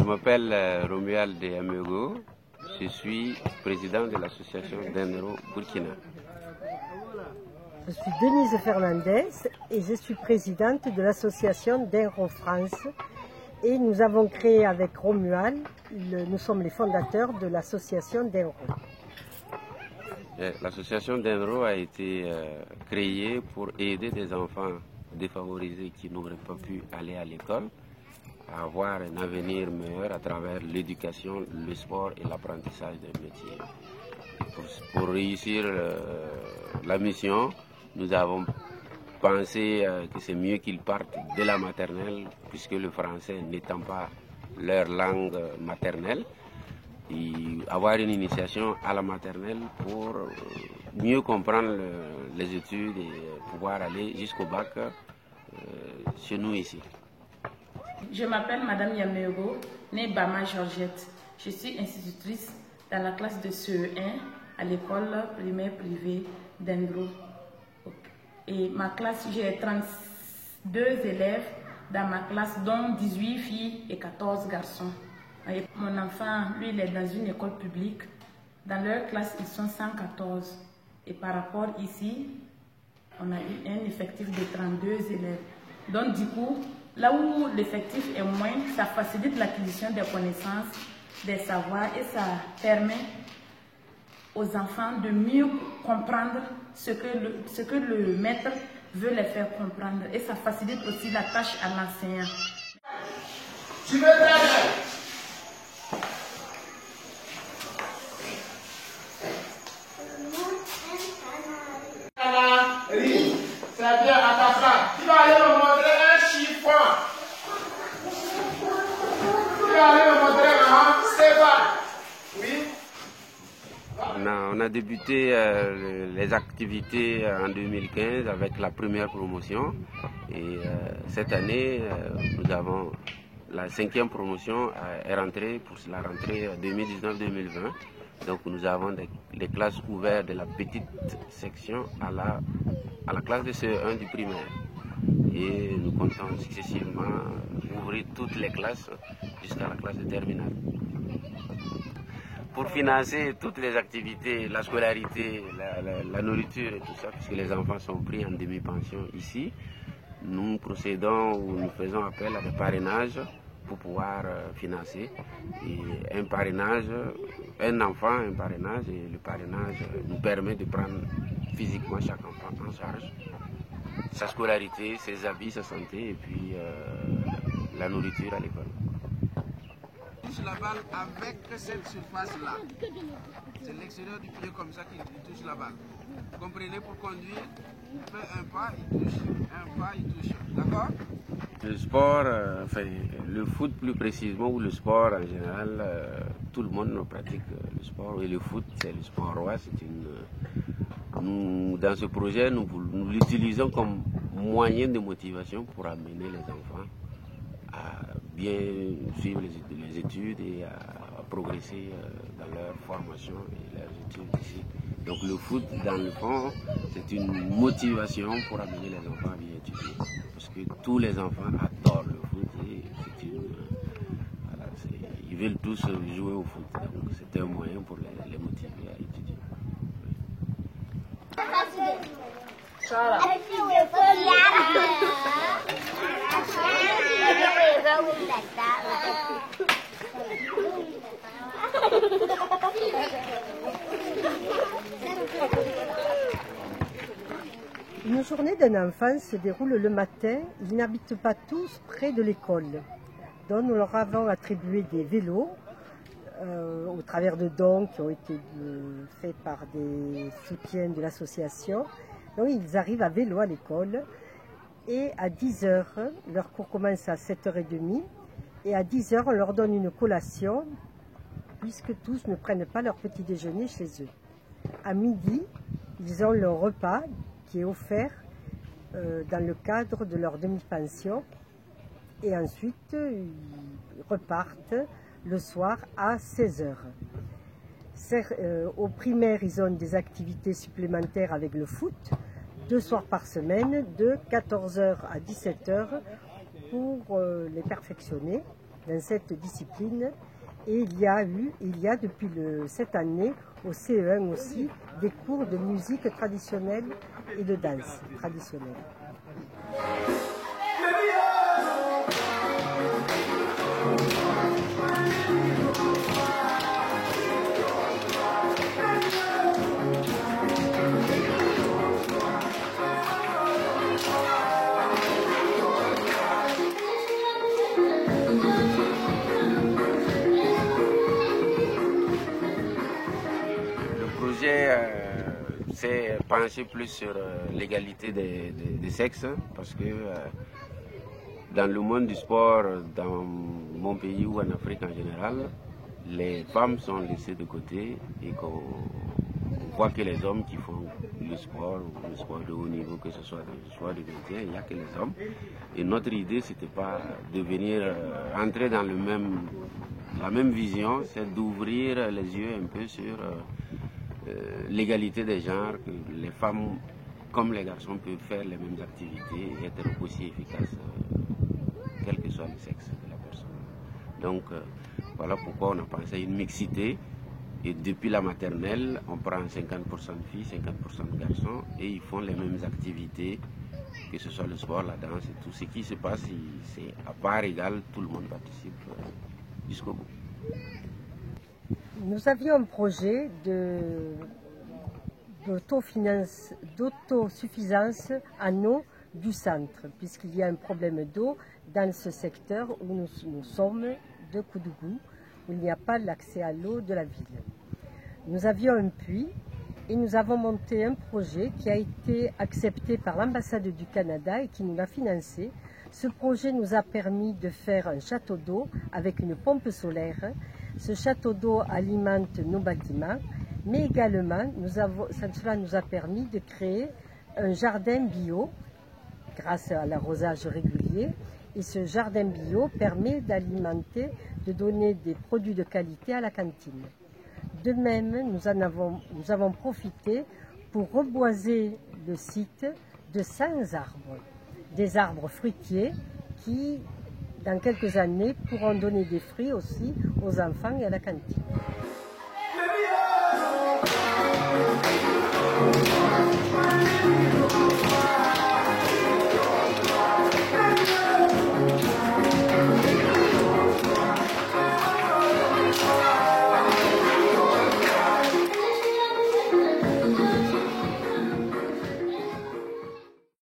m'appelle Romuald Amego, je suis président de l'association Dendro Burkina. Je suis Denise Fernandez et je suis présidente de l'association Dendro France. Et nous avons créé avec Romuald, nous sommes les fondateurs de l'association Dendro. L'association Dendro a été créée pour aider des enfants défavorisés qui n'auraient pas pu aller à l'école à avoir un avenir meilleur à travers l'éducation, le sport et l'apprentissage des métiers. Pour réussir la mission, nous avons pensé que c'est mieux qu'ils partent de la maternelle, puisque le français n'étant pas leur langue maternelle, et avoir une initiation à la maternelle pour mieux comprendre les études et pouvoir aller jusqu'au bac chez nous ici. Je m'appelle Madame Yamego, née Bama Georgette. Je suis institutrice dans la classe de CE1 à l'école primaire privée d'Endro. Et ma classe, j'ai 32 élèves dans ma classe, dont 18 filles et 14 garçons. Et mon enfant, lui, il est dans une école publique. Dans leur classe, ils sont 114. Et par rapport ici, on a eu un effectif de 32 élèves. Donc du coup, là où l'effectif est moins, ça facilite l'acquisition des connaissances, des savoirs et ça permet aux enfants de mieux comprendre ce que le maître veut les faire comprendre. Et ça facilite aussi la tâche à l'enseignant. Tu veux bien. C'est bien, à ta place. Tu vas aller me montrer un chiffon. Tu vas aller me montrer un Stéphane. Oui. On a débuté les activités en 2015 avec la première promotion. Et cette année, nous avons la 5e promotion est rentrée pour la rentrée 2019-2020. Donc nous avons les classes ouvertes de la petite section à la classe de CE1 du primaire. Et nous comptons successivement ouvrir toutes les classes jusqu'à la classe de terminale. Pour financer toutes les activités, la scolarité, la nourriture et tout ça, puisque les enfants sont pris en demi-pension ici, nous procédons ou nous faisons appel à des parrainages pour pouvoir financer. Et un parrainage, un enfant, un parrainage, et le parrainage nous permet de prendre physiquement chaque enfant en charge, sa scolarité, ses habits, sa santé et puis la nourriture à l'école. Touche la balle avec cette surface-là. C'est l'extérieur du pied comme ça qu'il touche la balle. Vous comprenez, pour conduire, il fait un pas, il touche, un pas, il touche. D'accord? Le sport, le foot plus précisément, ou le sport en général, tout le monde pratique le sport. Et le foot, c'est le sport roi. Nous, dans ce projet, nous l'utilisons comme moyen de motivation pour amener les enfants à bien suivre les études et à progresser dans leur formation et leurs études ici. Donc le foot, dans le fond, c'est une motivation pour amener les enfants à bien étudier. Parce que tous les enfants adorent le foot et ils veulent tous jouer au foot. Donc c'est un moyen pour les motiver à étudier. Une journée d'un enfant se déroule le matin. Ils n'habitent pas tous près de l'école. Donc nous leur avons attribué des vélos au travers de dons qui ont été faits par des soutiens de l'association. Donc ils arrivent à vélo à l'école et à 10h, leur cours commence à 7h30 et à 10h on leur donne une collation puisque tous ne prennent pas leur petit déjeuner chez eux. À midi, ils ont leur repas qui est offert dans le cadre de leur demi-pension et ensuite ils repartent le soir à 16h. Au primaire, ils ont des activités supplémentaires avec le foot, 2 soirs par semaine, de 14h à 17h pour les perfectionner. dans cette discipline. Et il y a depuis cette année au CE1 aussi des cours de musique traditionnelle et de danse traditionnelle. C'est pencher plus sur l'égalité des sexes, parce que dans le monde du sport, dans mon pays ou en Afrique en général, les femmes sont laissées de côté et qu'on voit que les hommes qui font le sport de haut niveau, que ce soit dans le sport de maintien, il n'y a que les hommes. Et notre idée, c'était pas de venir entrer dans la même vision, c'est d'ouvrir les yeux un peu sur l'égalité des genres, que les femmes comme les garçons peuvent faire les mêmes activités et être aussi efficaces, quel que soit le sexe de la personne. Donc voilà pourquoi on a pensé à une mixité, et depuis la maternelle, on prend 50% de filles, 50% de garçons, et ils font les mêmes activités, que ce soit le sport, la danse et tout. Ce qui se passe, c'est à part égale, tout le monde participe jusqu'au bout. Nous avions un projet d'autosuffisance en eau du centre, puisqu'il y a un problème d'eau dans ce secteur où nous sommes de Koudougou, où il n'y a pas l'accès à l'eau de la ville. Nous avions un puits et nous avons monté un projet qui a été accepté par l'ambassade du Canada et qui nous l'a financé. Ce projet nous a permis de faire un château d'eau avec une pompe solaire. Ce château d'eau alimente nos bâtiments, mais également cela nous a permis de créer un jardin bio grâce à l'arrosage régulier. Et ce jardin bio permet d'alimenter, de donner des produits de qualité à la cantine. De même, nous avons profité pour reboiser le site de 100 arbres, des arbres fruitiers qui, dans quelques années, pourront donner des fruits aussi aux enfants et à la cantine.